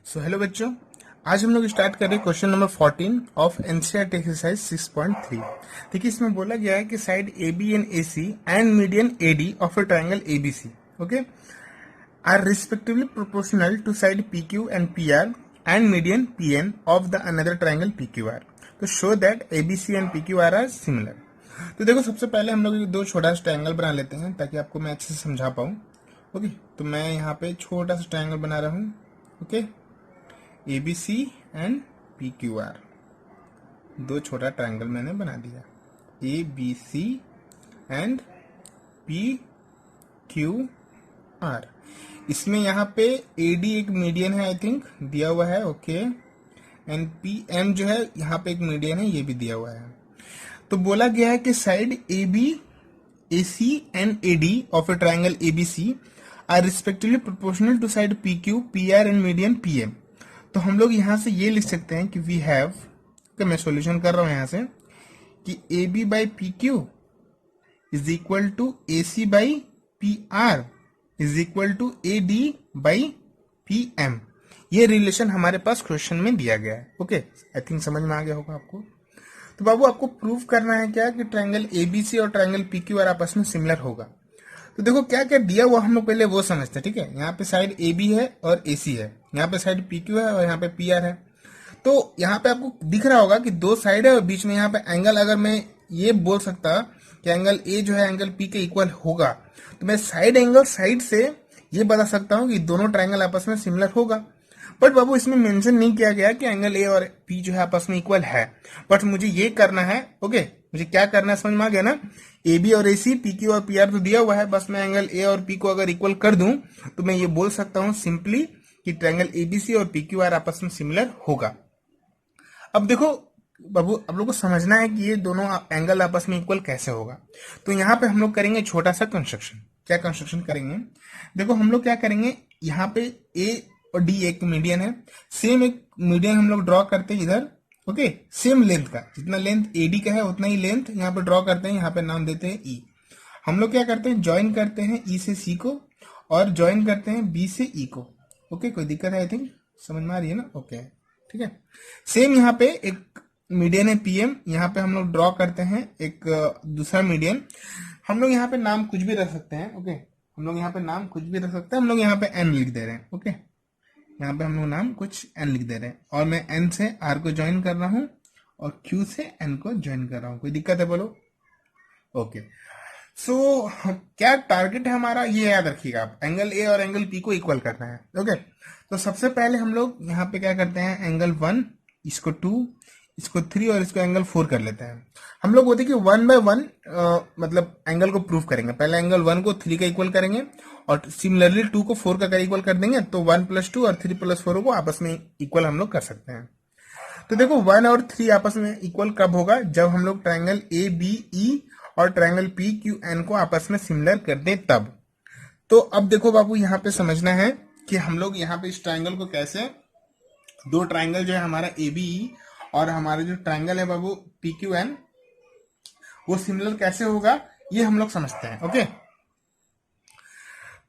So hello बच्चों, आज हम लोग स्टार्ट कर रहे हैं question number 14 of NCERT exercise 6.3। देखिए, इसमें बोला गया है कि side A B and A C and median A D of a triangle A B C, okay, are respectively proportional to side P Q and P R and median P N of the another triangle P Q R. तो show that A B C and P Q R similar. तो देखो, सबसे पहले हम लोग दो छोटा सा ट्राइंगल बना लेते हैं ताकि आपको मैं अच्छे से समझा पाऊँ। ओके, तो मैं यहाँ पे छोटा सा ट्राइंगल बना रहा हूँ। Okay, A B C and P Q R, दो छोटा ट्रायंगल मैंने बना दिया। A B C and P Q R. इसमें यहाँ पे ए डी एक मीडियन है, आई थिंक दिया हुआ है। ओके, एंड पी एम जो है यहाँ पे एक मीडियन है, ये भी दिया हुआ है। तो बोला गया है कि side A B A C and A D of a triangle A B C are respectively proportional to side P Q P R and median P M. तो हम लोग यहां से ये लिख सकते हैं कि वी हैव, मैं सॉल्यूशन कर रहा हूं यहां से, कि A B by P Q is equal to A C by P R is equal to A D by P M. ये रिलेशन हमारे पास क्वेश्चन में दिया गया है। ओके, आई थिंक समझ में आ गया होगा आपको। तो बाबू, आपको प्रूव करना है क्या कि ट्रायंगल एबीसी और ट्रायंगल पी क्यू आर आपस में सिमिलर होगा। तो देखो, क्या क्या दिया हुआ हम लोग पहले वो समझते हैं। ठीक है, यहाँ पे साइड ए बी है और ए सी है, यहाँ पे साइड पी क्यू है और यहाँ पे पी आर है। तो यहाँ पे आपको दिख रहा होगा कि दो साइड है और बीच में यहाँ पे एंगल, अगर मैं ये बोल सकता कि एंगल ए जो है एंगल पी के इक्वल होगा, तो मैं साइड एंगल साइड से ये बता सकता हूँ कि दोनों ट्रायंगल आपस में सिमिलर होगा। बट बाबू, इसमें मेंशन नहीं किया गया कि एंगल ए और पी जो है आपस में इक्वल है। बट मुझे ये करना है। ओके, मुझे क्या करना है समझ में आ गया ना। ए बी और ए सी, पी क्यू और पी आर तो दिया हुआ है, बस मैं एंगल ए और पी को अगर इक्वल कर दूं तो मैं ये बोल सकता हूं सिंपली कि ट्रायंगल एबीसी और पी क्यू आर आपस में सिमिलर होगा। अब देखो बाबू, आप लोग को समझना है कि ये दोनों एंगल आपस में इक्वल कैसे होगा। तो यहाँ पे हम लोग करेंगे छोटा सा कंस्ट्रक्शन। क्या कंस्ट्रक्शन करेंगे? देखो, हम लोग क्या करेंगे, यहाँ पे ए और डी एक मीडियन है, सेम एक मीडियन हम लोग ड्रॉ करते हैं इधर। ओके, सेम लेंथ का, जितना लेंथ एडी का है उतना ही लेंथ यहाँ पे ड्रॉ करते हैं। यहाँ पे नाम देते हैं ई। हम लोग क्या करते हैं, ज्वाइन करते हैं ई से सी को और ज्वाइन करते हैं बी से ई को। ओके, कोई दिक्कत है? आई थिंक समझ में आ रही है ना। ओके, ठीक है। सेम यहाँ पे एक मीडियन है पीएम, यहाँ पे हम लोग ड्रॉ करते हैं एक दूसरा मीडियन। हम लोग यहाँ पे नाम कुछ भी रख सकते हैं। ओके, हम लोग यहाँ पे नाम कुछ भी रख सकते हैं। हम लोग यहाँ पे एन लिख दे रहे हैं। ओके, यहाँ पे हम लोग नाम कुछ एन लिख दे रहे हैं और मैं एन से आर को ज्वाइन कर रहा हूँ और क्यू से एन को ज्वाइन कर रहा हूँ। कोई दिक्कत है बोलो? ओके, सो क्या टारगेट है हमारा, ये याद रखिएगा आप, एंगल ए और एंगल पी को इक्वल करना है। ओके, तो सबसे पहले हम लोग यहाँ पे क्या करते हैं, एंगल 1 इसको 2 इसको 3 और इसको एंगल 4 कर लेते हैं। हम लोग बोलते हैं कि 1 बाय 1 मतलब एंगल को प्रूव करेंगे। पहले एंगल 1 को 3 का इक्वल करेंगे और सिमिलरली 2 को 4 का इक्वल कर देंगे, तो 1 + 2 और 3 + 4 को आपस में इक्वल हम लोग कर सकते हैं। तो देखो, 1 और 3 आपस में इक्वल कब होगा, जब हम लोग ट्राइंगल ए बी ई और ट्राइंगल पी क्यू एन को आपस में सिमिलर कर दें तब। तो अब देखो बाबू, यहाँ पे समझना है कि हम लोग यहाँ पे इस ट्राइंगल को कैसे, दो ट्राइंगल जो है हमारा ए बी ई और हमारा जो ट्राइंगल है बाबू पी क्यू एन, वो सिमिलर कैसे होगा ये हम लोग समझते हैं। ओके,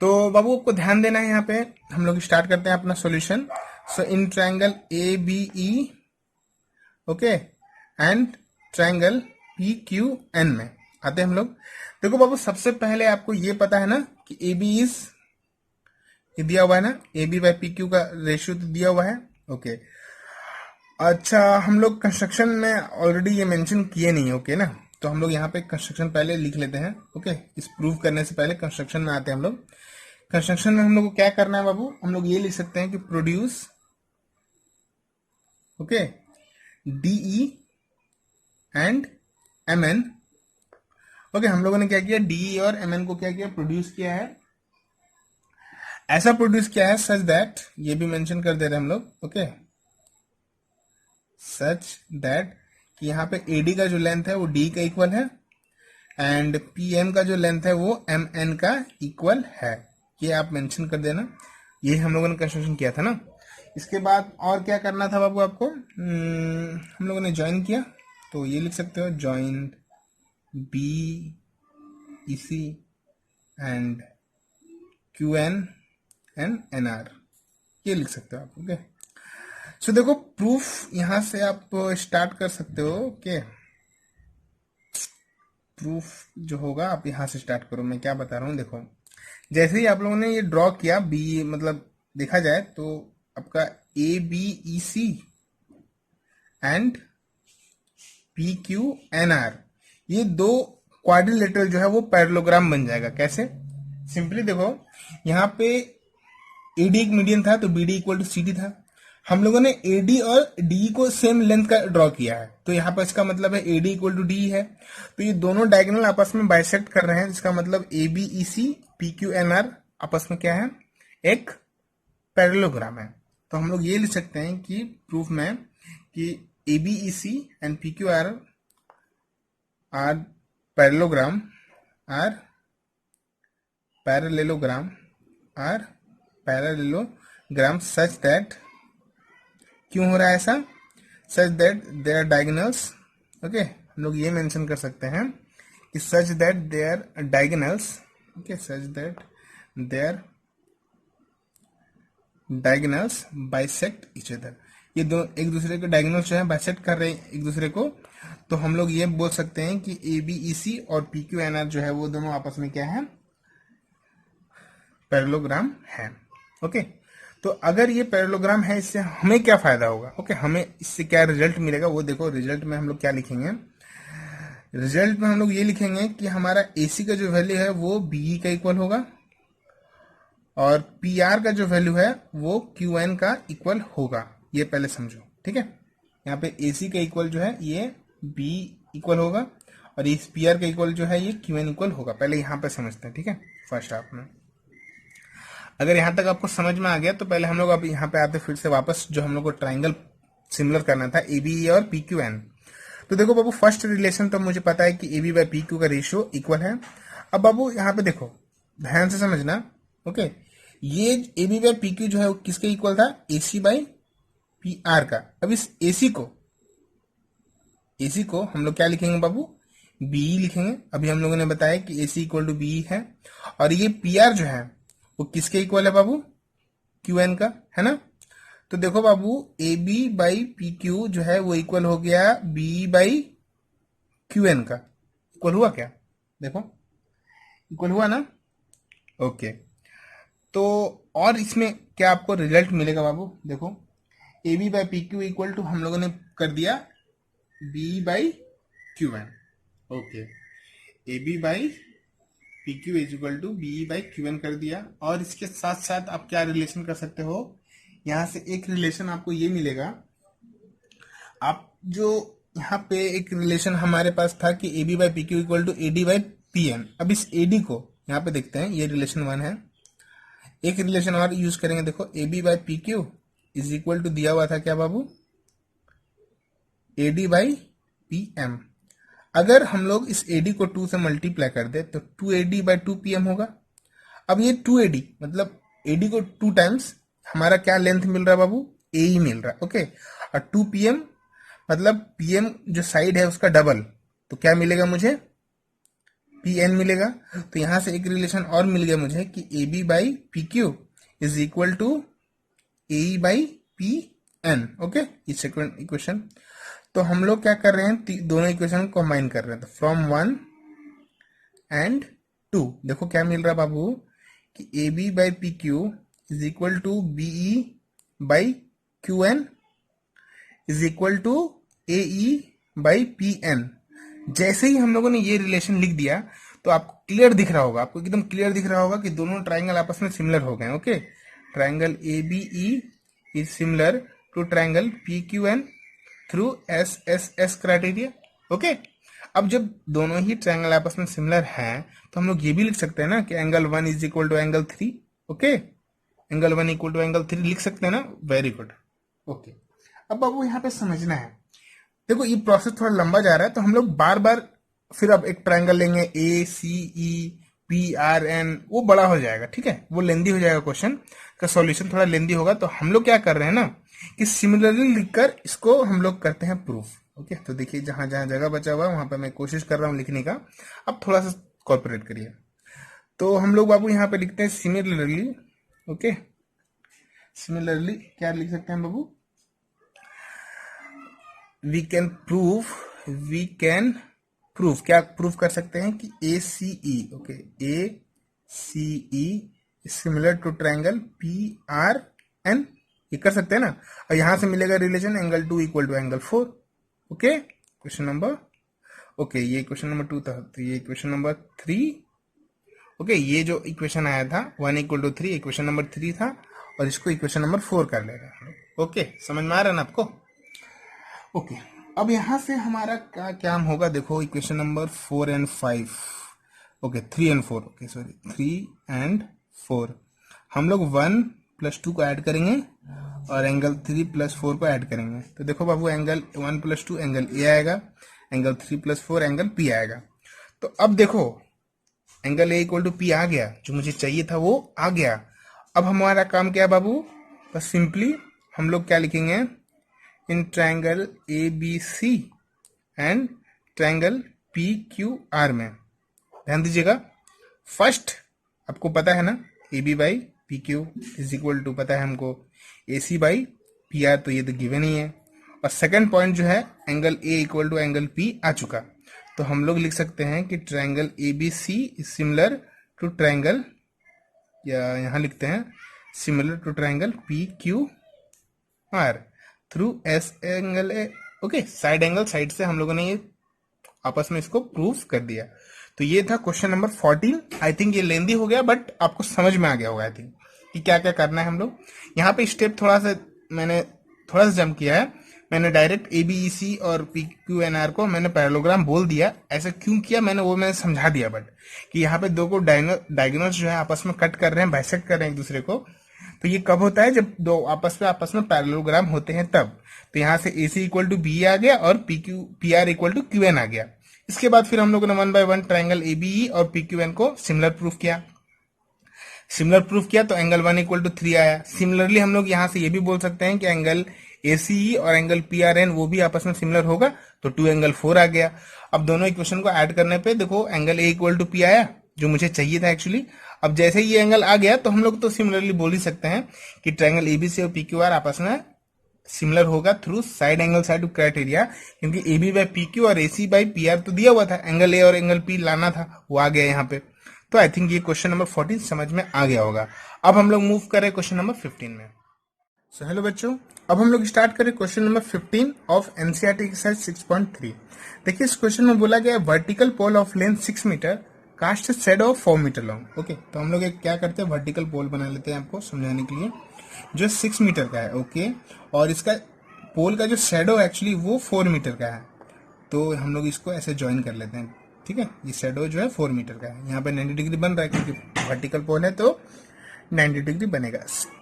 तो बाबू आपको ध्यान देना है। यहाँ पे हम लोग स्टार्ट करते हैं अपना सॉल्यूशन। So in triangle A B E, okay, and triangle P Q N में आते हैं हम लोग। देखो बाबू, सबसे पहले आपको ये पता है ना कि ए बी इज, ये दिया हुआ है ना, A B by P Q का रेशियो तो दिया हुआ है। ओके, अच्छा, हम लोग कंस्ट्रक्शन में ऑलरेडी ये मेंशन किए नहीं। ओके ना, तो हम लोग यहाँ पे कंस्ट्रक्शन पहले लिख लेते हैं। ओके, इस प्रूव करने से पहले कंस्ट्रक्शन में आते हैं हम लोग। कंस्ट्रक्शन में हम लोग को क्या करना है बाबू, हम लोग ये लिख सकते हैं कि produce, okay, DE and M N. Okay, हम लोगों ने क्या किया, डीई और एम एन को क्या किया, प्रोड्यूस किया है। ऐसा प्रोड्यूस किया है सच दैट, ये भी मेंशन कर दे रहे हैं हम लोग। ओके, सच दैट कि यहाँ पे एडी का जो लेंथ है वो डी का इक्वल है एंड पीएम का जो लेंथ है वो एम एन का इक्वल है। ये आप मेंशन कर देना। ये हम लोगों ने कंस्ट्रक्शन किया था ना। इसके बाद और क्या करना था बाबू आपको, हम लोगों ने ज्वाइन किया, तो ये लिख सकते हो join B E C and Q N N N R, ये लिख सकते हो आप। ओके, सो देखो प्रूफ यहां से आप स्टार्ट कर सकते हो। ओके, प्रूफ जो होगा आप यहां से स्टार्ट करो। मैं क्या बता रहा हूँ, देखो जैसे ही आप लोगों ने ये ड्रॉ किया बी, मतलब देखा जाए तो आपका A B E C and P Q N R, ये दो क्वाड्रिलेटरल जो है वो पैरेललोग्राम बन जाएगा। कैसे? सिंपली देखो, यहाँ पे एडी एक मीडियन था तो BD equal to C D था। हम लोगों ने एडी और डी को सेम लेंथ का ड्रॉ किया है, तो यहाँ पर इसका मतलब है एडी इक्वल टू डी है। तो ये दोनों डायगोनल आपस में बाइसेक्ट कर रहे हैं, जिसका मतलब A B E C P Q N R आपस में क्या है, एक पैरेललोग्राम है। तो हम लोग ये लिख सकते हैं कि प्रूफ में कि A B E C and P Q R parallelogram are parallelogram are parallelogram such that, क्यों हो रहा है ऐसा, such that they are diagonals. Okay, हम लोग ये मेंशन कर सकते हैं कि such that they are diagonals. Okay, such that they are diagonals bisect each other, ये दो एक दूसरे के डायगोनल्स जो है बाइसेक्ट कर रहे हैं एक दूसरे को। तो हम लोग ये बोल सकते हैं कि ए बी ई सी और पी क्यू एन आर जो है वो दोनों आपस में क्या है, पैरेललोग्राम है। ओके, तो अगर ये पैरेललोग्राम है, इससे हमें क्या फायदा होगा? ओके, हमें इससे क्या रिजल्ट मिलेगा वो देखो। रिजल्ट में हम लोग क्या लिखेंगे, रिजल्ट में हम लोग ये लिखेंगे कि हमारा एसी का जो वैल्यू है वो बीई का इक्वल होगा और पी आर का जो वैल्यू है वो क्यू एन का इक्वल होगा। ये पहले समझो, ठीक है। यहाँ पे एसी का इक्वल जो है ये बी इक्वल होगा और इस पी आर का इक्वल जो है ये क्यू एन इक्वल होगा। पहले यहाँ पे समझते हैं, ठीक है, फर्स्ट हाफ में। अगर यहाँ तक आपको समझ में आ गया तो पहले हम लोग अब यहाँ पे आते फिर से वापस, जो हम लोग को ट्राइंगल सिमिलर करना था ए बी और पी क्यू एन। तो देखो बाबू, फर्स्ट रिलेशन तो मुझे पता है कि A B by P Q का रेशियो इक्वल है। अब बाबू यहाँ पे देखो, ध्यान से समझना। ओके, ये A B by P Q जो है वो किसके इक्वल था, A C by P R का। अब इस एसी को हम लोग क्या लिखेंगे बाबू, बी लिखेंगे। अभी हम लोगों ने बताया कि एसी इक्वल टू बी है। और ये पी आर जो है वो किसके इक्वल है बाबू, क्यू एन का, है ना। तो देखो बाबू, A B by P Q जो है वो इक्वल हो गया बी बाई क्यू एन का। इक्वल हुआ क्या, देखो इक्वल हुआ ना। ओके, तो और इसमें क्या आपको रिजल्ट मिलेगा बाबू, देखो A B by P Q equal to हम लोगों ने कर दिया B by Q N. Okay, A B by P Q is equal to B by Q N कर दिया। और इसके साथ साथ आप क्या रिलेशन कर सकते हो, यहां से एक रिलेशन आपको ये मिलेगा। आप जो यहाँ पे एक रिलेशन हमारे पास था कि A B by P Q equal to A D by P N. अब इस ए डी को यहाँ पे देखते हैं, ये रिलेशन 1 है। एक रिलेशन और यूज करेंगे, देखो A B by P Q is equal to दिया हुआ था क्या बाबू, A D by P M. अगर हम लोग इस एडी को 2 से मल्टीप्लाई कर दे तो 2AD बाई 2PM होगा। अब ये 2AD मतलब एडी को 2 टाइम्स हमारा क्या लेंथ मिल रहा है बाबू, ए ही मिल रहा है। ओके, और 2PM मतलब PM जो साइड है उसका डबल, तो क्या मिलेगा मुझे, PN मिलेगा। तो यहां से एक रिलेशन और मिल गया मुझे कि AB by PQ is equal to AE by PN। Okay, ये सेकंड इक्वेशन। तो हम लोग क्या कर रहे हैं, दोनों इक्वेशन को कंबाइन कर रहे हैं। तो फ्रॉम 1 एंड 2 देखो क्या मिल रहा है बाबू कि A B by P Q is equal to BE by Q N is equal to A E by P N. जैसे ही हम लोगों ने ये रिलेशन लिख दिया तो आपको क्लियर दिख रहा होगा, आपको एकदम क्लियर दिख रहा होगा कि दोनों ट्राइंगल आपस में सिमिलर हो गए। Okay, triangle A B E is similar to triangle P Q N through S criteria. Okay, अब जब दोनों ही ट्रायंगल आपस में सिमिलर हैं तो हम लोग ये भी लिख सकते हैं ना कि angle 1 is equal to angle 3। Okay, angle 1 equal to angle 3 लिख सकते हैं ना, वेरी गुड। ओके, अब बाबू यहाँ पे समझना है, देखो ये प्रोसेस थोड़ा लंबा जा रहा है तो हम लोग बार बार फिर अब एक ट्रायंगल लेंगे ए C E P R N, वो बड़ा हो जाएगा, ठीक है, वो लेंदी हो जाएगा, क्वेश्चन का सॉल्यूशन थोड़ा लेंदी होगा। तो हम लोग क्या कर रहे हैं ना कि सिमिलरली लिखकर इसको हम लोग करते हैं प्रूफ। ओके, तो देखिए जहां जहां जगह बचा हुआ है वहां पे मैं कोशिश कर रहा हूं लिखने का, अब थोड़ा सा कॉर्पोरेट करिए। तो हम लोग बाबू यहाँ पे लिखते हैं सिमिलरली। ओके, सिमिलरली क्या लिख सकते हैं बाबू, वी कैन प्रूव, क्या प्रूव कर सकते हैं कि A C E, okay, A C E similar to triangle P R N, ये कर सकते हैं ना। और यहां से मिलेगा relation angle 2 equal to angle 4। Okay, question number, okay ये क्वेश्चन नंबर 2 था, तो ये क्वेश्चन नंबर 3। ओके, ये जो इक्वेशन आया था 1 इक्वल टू 3, इक्वेशन नंबर 3 था, और इसको इक्वेशन नंबर 4 कर ले रहे हैं। ओके, समझ में आ रहा है ना आपको? ओके, अब यहां से हमारा क्या काम होगा, देखो equation number 4 and 5, okay 3 and 4, okay sorry 3 and 4, हम लोग 1 प्लस 2 को ऐड करेंगे और एंगल 3 प्लस 4 को ऐड करेंगे। तो देखो बाबू, एंगल 1 प्लस 2 एंगल ए आएगा, एंगल 3 प्लस 4 एंगल पी आएगा। तो अब देखो angle A equal to P आ गया, जो मुझे चाहिए था वो आ गया। अब हमारा काम क्या है बाबू, बस सिंपली हम लोग क्या लिखेंगे, in triangle A B C and triangle P Q R में, ध्यान दीजिएगा, फर्स्ट आपको पता है ना A B by P Q is equal to, पता है हमको A C by P R, तो ये तो गिवन ही है। और सेकंड पॉइंट जो है angle A equal to angle P आ चुका, तो हम लोग लिख सकते हैं कि triangle A B C is similar to triangle, या यहां लिखते हैं similar to triangle P Q R through S angle A. Okay, side angle side से हम लोगों ने ये आपस में इसको प्रूफ कर दिया। तो ये था क्वेश्चन नंबर 14। आई थिंक ये लेंदी हो गया, बट आपको समझ में आ गया होगा आई थिंक कि क्या क्या करना है हम लोग। यहाँ पे स्टेप मैंने थोड़ा सा जंप किया है, मैंने डायरेक्ट ए बी ई सी और पी क्यू एन आर को मैंने पैरेललोग्राम बोल दिया। ऐसा क्यों किया मैंने समझा दिया, बट कि यहाँ पे दो को डायगोनल्स जो है आपस में कट कर रहे हैं, बाइसेक्ट कर रहे हैं एक दूसरे को। तो ये कब होता है, जब दो आपस में पैरेललोग्राम होते हैं तब। तो यहाँ से A C equal to B आ गया और P R equal to Q N आ गया। इसके बाद फिर हम लोगों ने 1 by 1 triangle A B E और पी क्यू एन को सिमिलर प्रूफ किया तो एंगल 1 इक्वल टू 3 आया। सिमिलरली हम लोग यहाँ से ये भी बोल सकते हैं कि एंगल ए सी ई और एंगल पी आर एन वो भी आपस में सिमिलर होगा, तो 2 एंगल 4 आ गया। अब दोनों इक्वेशन को ऐड करने पे देखो angle A equal to P आया, जो मुझे चाहिए था एक्चुअली। अब जैसे ही ये एंगल आ गया तो हम लोग तो सिमिलरली बोल ही सकते हैं कि ट्रायंगल एबीसी और पी क्यू आर आपस में सिमिलर होगा through side angle side criteria, क्योंकि A B by P Q और A C by P R तो दिया हुआ था, एंगल ए और एंगल पी लाना था, वो आ गया यहाँ पे। तो आई थिंक ये क्वेश्चन नंबर 14 समझ में आ गया होगा। अब हम लोग मूव करें क्वेश्चन नंबर 15 में। सो हेलो बच्चों, अब हम लोग स्टार्ट करें question number 15 of NCERT exercise 6.3। देखिए इस क्वेश्चन में बोला गया vertical pole of length 6 metre cast shadow of 4 metre long. Okay, तो हम लोग एक क्या करते हैं, वर्टिकल पोल बना लेते हैं आपको समझाने के लिए, जो 6 मीटर का है। ओके, और इसका पोल का जो शेडो एक्चुअली वो 4 मीटर का है, तो हम लोग इसको ऐसे ज्वाइन कर लेते हैं। ठीक है, ये शेडो जो है 4 मीटर का है, यहाँ पे 90 डिग्री बन रहा है क्योंकि वर्टिकल पोल है तो 90 डिग्री बनेगा।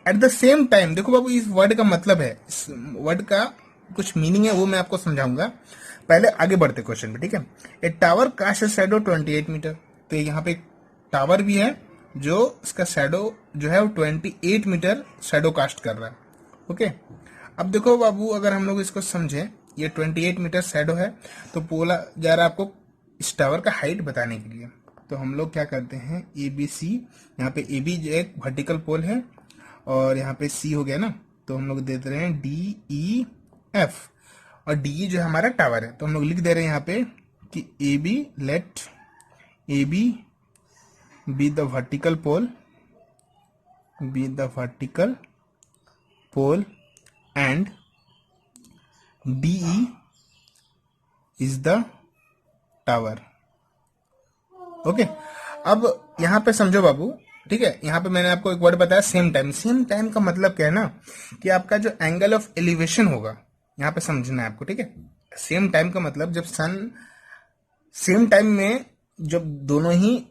एट द सेम टाइम देखो बाबू, इस वर्ड का मतलब है, इस वर्ड का कुछ मीनिंग है वो मैं आपको समझाऊंगा। पहले आगे बढ़ते क्वेश्चन पे, ठीक है। A tower cast shadow 28 metre, तो यहाँ पे एक टावर भी है जो इसका शेडो जो है वो 28 मीटर शेडो कास्ट कर रहा है। ओके, अब देखो बाबू, अगर हम लोग इसको समझें, ये 28 मीटर शेडो है, तो बोला जा रहा है आपको इस टावर का हाइट बताने के लिए। तो हम लोग क्या करते हैं, ए बी सी, यहाँ पे ए बी एक वर्टिकल पोल है और यहाँ पे सी हो गया ना, तो हम लोग दे रहे हैं डी ई एफ, और डी जो हमारा टावर है, तो हम लोग लिख दे रहे हैं यहाँ पे कि A B, let A B be the vertical pole and D E is the tower. Okay, अब यहां पे समझो बाबू, ठीक है, यहां पे मैंने आपको एक वर्ड बताया सेम टाइम। सेम टाइम का मतलब क्या है ना, कि आपका जो एंगल ऑफ एलिवेशन होगा, यहां पे समझना है आपको, ठीक है। सेम टाइम का मतलब जब सन सेम टाइम में, जब दोनों ही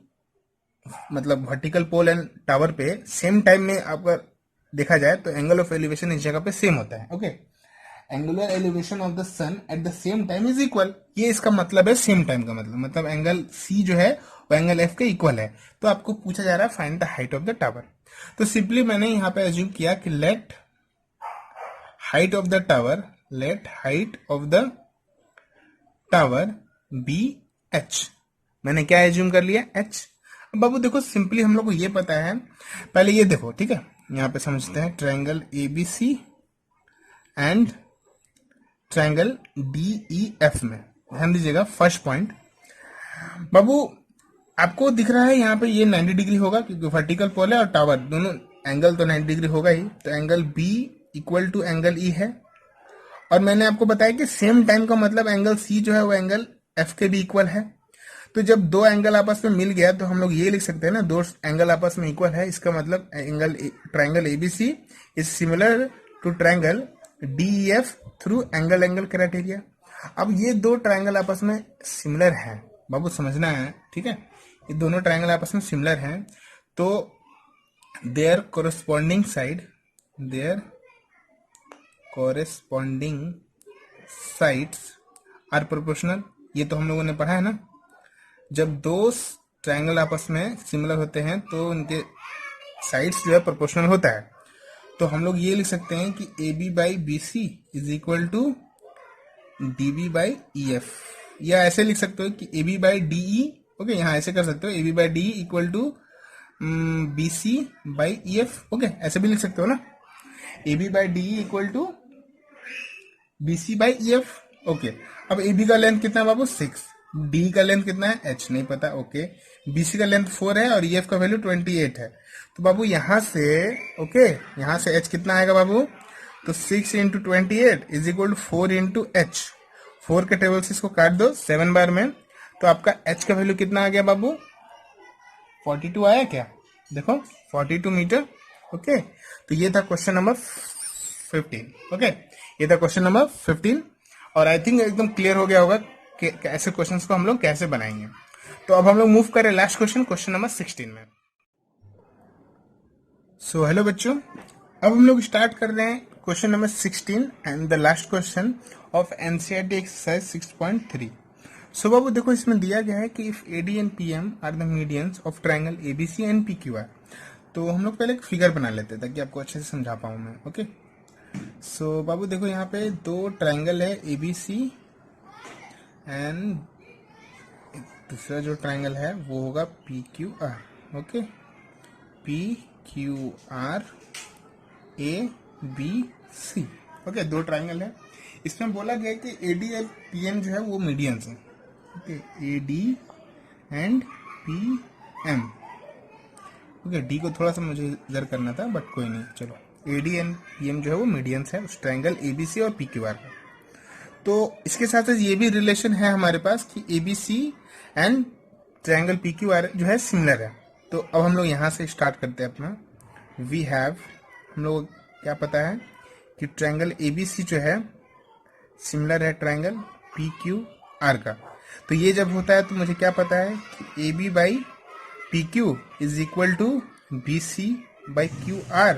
मतलब वर्टिकल पोल एंड टावर पे सेम टाइम में आपका देखा जाए तो एंगल ऑफ एलिवेशन इस जगह पे सेम होता है। Okay, angular elevation of the sun at the same time is equal, ये इसका मतलब है सेम टाइम का मतलब एंगल सी जो है वो एंगल एफ के इक्वल है। तो आपको पूछा जा रहा है find the height of the tower, तो सिंपली मैंने यहाँ पे एज्यूम किया कि let height of the tower be H. मैंने क्या एज्यूम कर लिया, एच। अब बाबू देखो सिंपली हम लोग को ये पता है, पहले ये देखो, ठीक है, यहाँ पे समझते हैं triangle A B C and triangle DEF में। ध्यान दीजिएगा फर्स्ट पॉइंट। बाबू आपको दिख रहा है यहाँ पे ये 90 डिग्री होगा क्योंकि वर्टिकल पोल है और टावर दोनों एंगल तो 90 डिग्री होगा ही, तो angle B equal to angle E है। और मैंने आपको बताया कि सेम टाइम का मतलब एंगल C जो है वो एंगल F के भी इक्वल है। तो जब दो एंगल आपस में मिल गया तो हम लोग ये लिख सकते हैं ना, दो एंगल आपस में इक्वल है, इसका मतलब angle triangle ABC is similar to triangle DEF through angle angle criteria. अब ये दो ट्रायंगल आपस में सिमिलर हैं, बाबू समझना है, ठीक है। ये दोनों ट्रायंगल आपस में सिमिलर हैं तो there corresponding sides are proportional. ये तो हम लोगों ने पढ़ा है ना, जब दो ट्रायंगल आपस में सिमिलर होते हैं तो उनके साइड्स जो है प्रोपोर्शनल होता है। तो हम लोग ये लिख सकते हैं कि AB by BC is equal to DB by EF, या ऐसे लिख सकते हो कि AB बाई DE। ओके, यहाँ ऐसे कर सकते हो AB by DE equal to BC by EF। Okay, ऐसे भी लिख सकते हो ना, AB by DE equal to BC by EF। Okay, अब AB का लेंथ कितना है बाबू 6, D का लेंथ कितना है H नहीं पता। ओके, BC का लेंथ 4 है और EF का वैल्यू 28 है। तो बाबू यहाँ से ओके, यहाँ से H कितना आएगा बाबू, तो 6 into 28 is equal to 4 into H। 4 के टेबल से इसको काट दो 7 बार में, तो आपका H का वैल्यू कितना आ गया बाबू, 42 आया क्या, देखो 42 मीटर। ओके, तो ये था क्वेश्चन नंबर 15। ओके, ये था क्वेश्चन नंबर 15 और आई थिंक एकदम क्लियर हो गया होगा कि ऐसे क्वेश्चंस को हम लोग कैसे बनाएंगे। तो अब हम लोग मूव करें लास्ट क्वेश्चन, क्वेश्चन नंबर 16 में। सो हेलो बच्चों, अब हम लोग स्टार्ट कर रहे हैं question number 16 and the last question of NCERT exercise 6.3। So बाबू देखो, इसमें दिया गया है कि if AD and PM are the medians of triangle ABC and PQR। तो हम लोग पहले एक फिगर बना लेते हैं ताकि आपको अच्छे से समझा पाऊँ मैं। ओके, सो बाबू देखो, यहाँ पे दो ट्रायंगल है ABC एंड दूसरा जो ट्रायंगल है वो होगा PQR। Okay, PQR ABC। Okay, दो ट्रायंगल है। इसमें बोला गया कि AD और PM जो है वो मीडियंस हैं। Okay, AD and PM। Okay, D को थोड़ा सा मुझे इधर करना था बट कोई नहीं, चलो। AD एंड PM जो है वो मीडियंस है उस ट्रायंगल ABC और PQR का। तो इसके साथ ये भी रिलेशन है हमारे पास कि ABC एंड ट्रायंगल PQR जो है सिमिलर है। तो अब हम लोग यहाँ से स्टार्ट करते हैं अपना। वी हैव, हम लोग क्या पता है कि ट्रायंगल ABC जो है सिमिलर है ट्रायंगल PQR का। तो ये जब होता है तो मुझे क्या पता है कि AB by PQ is equal to BC by QR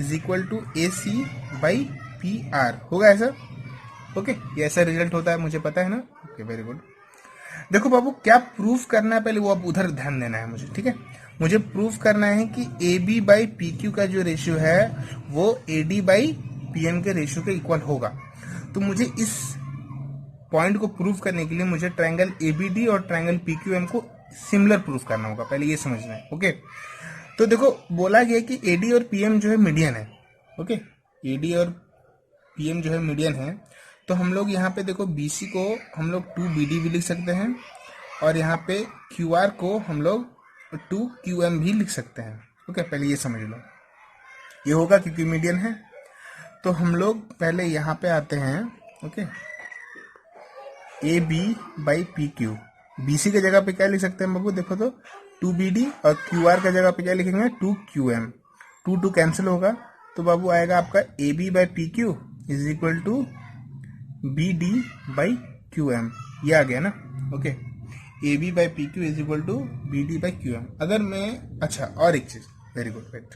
is equal to AC by PR होगा ऐसा। ओके, ये ऐसा रिजल्ट होता है, मुझे पता है ना। Okay, very good. देखो बाबू, क्या प्रूफ करना है पहले वो आप उधर ध्यान देना है मुझे, ठीक है। मुझे प्रूफ करना है कि AB बाई PQ का जो रेशियो है वो AD बाई PM के रेशियो के इक्वल होगा। तो मुझे इस पॉइंट को प्रूफ करने के लिए मुझे ट्रायंगल ABD और ट्रायंगल PQM को सिमिलर प्रूफ करना होगा, पहले ये समझना है। ओके, तो देखो बोला गया कि AD और PM जो है मीडियन है। ओके, AD और PM जो है मीडियन है, तो हम लोग यहाँ पे देखो BC को हम लोग 2BD भी लिख सकते हैं और यहाँ पे QR को हम लोग 2QM भी लिख सकते हैं। ओके, पहले ये समझ लो, ये होगा क्योंकि मीडियन है। तो हम लोग पहले यहाँ पे आते हैं। Okay, AB by PQ, BC के जगह पे क्या लिख सकते हैं बाबू, देखो तो 2BD और QR का जगह पे क्या लिखेंगे 2QM। 2 कैंसिल होगा तो बाबू आएगा आपका AB by PQ is equal to BD by QM, ये आ गया ना। Okay, AB by PQ is equal to BD by QM। अगर मैं, अच्छा और एक चीज, वेरी गुड, वेट,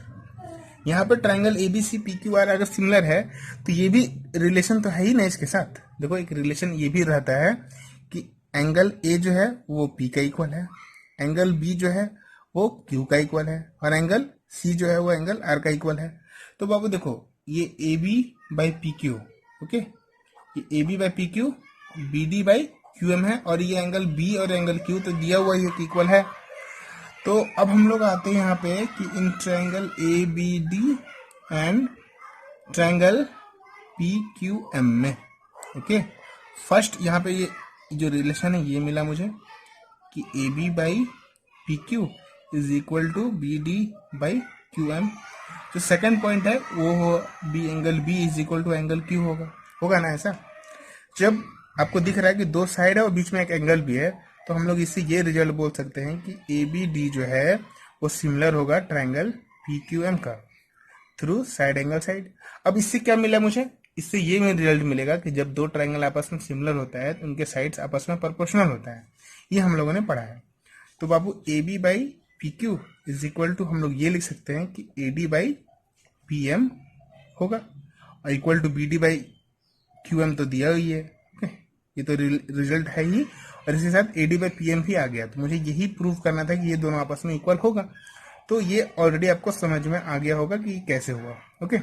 यहाँ पर ट्रायंगल ABC PQR अगर सिमिलर है तो ये भी रिलेशन तो है ही ना इसके साथ। देखो एक रिलेशन ये भी रहता है कि एंगल A जो है वो P का इक्वल है, एंगल B जो है वो Q का इक्वल है और एंगल C जो है वो एंगल R का इक्वल है। तो बाबू देखो, ये AB बाई PQ, ओके, ये AB by PQ BD by QM है और ये एंगल B और एंगल Q तो दिया हुआ ये इक्वल है। तो अब हम लोग आते हैं यहाँ पे कि in triangle ABD and triangle PQM में, ओके, फर्स्ट यहाँ पे ये जो रिलेशन है ये मिला मुझे कि A B by P Q is equal to B D by Q M. जो सेकंड पॉइंट है वो हो be angle B is equal to angle Q होगा ना ऐसा। जब आपको दिख रहा है कि दो साइड है और बीच में एक एंगल भी है, तो हम लोग इससे ये रिजल्ट बोल सकते हैं कि ए बी डी जो है वो सिमिलर होगा ट्रायंगल पी क्यू एम का थ्रू साइड एंगल साइड। अब इससे क्या मिला मुझे, इससे ये में रिजल्ट मिलेगा कि जब दो ट्रायंगल आपस में सिमिलर होता है तो उनके साइड्स आपस में प्रोपोर्शनल होता है। ये हम लोगों ने पढ़ा है। तो बाबू A B by P Q is equal to हम लोग ये लिख सकते हैं कि A D by P M होगा और equal to B D by Q M तो दिया ही है। ओके, ये तो रिजल्ट है ही, और इसके साथ A D by P M भी आ गया। तो मुझे यही प्रूव करना था कि ये दोनों आपस में इक्वल होगा। तो ये ऑलरेडी आपको समझ में आ गया होगा कि कैसे हुआ। ओके,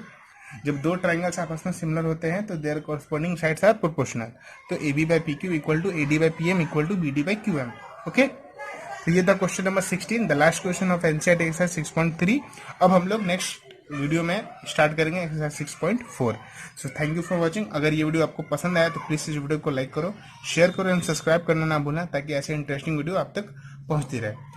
जब दो ट्राइंगल्स आपस में सिमिलर होते हैं तो there corresponding sides are proportional. तो A B by P Q equal to A D by P M equal to B D by Q M. Okay, तो ये था question number 16, the last question of NCERT exercise 6.3। अब हम लोग next video में start करेंगे exercise 6.4। So thank you for watching. अगर ये वीडियो आपको पसंद आया तो प्लीज इस वीडियो को लाइक करो, शेयर करो एंड सब्सक्राइब करना ना भूलना, ताकि ऐसे इंटरेस्टिंग वीडियो आप तक पहुंचती रहे।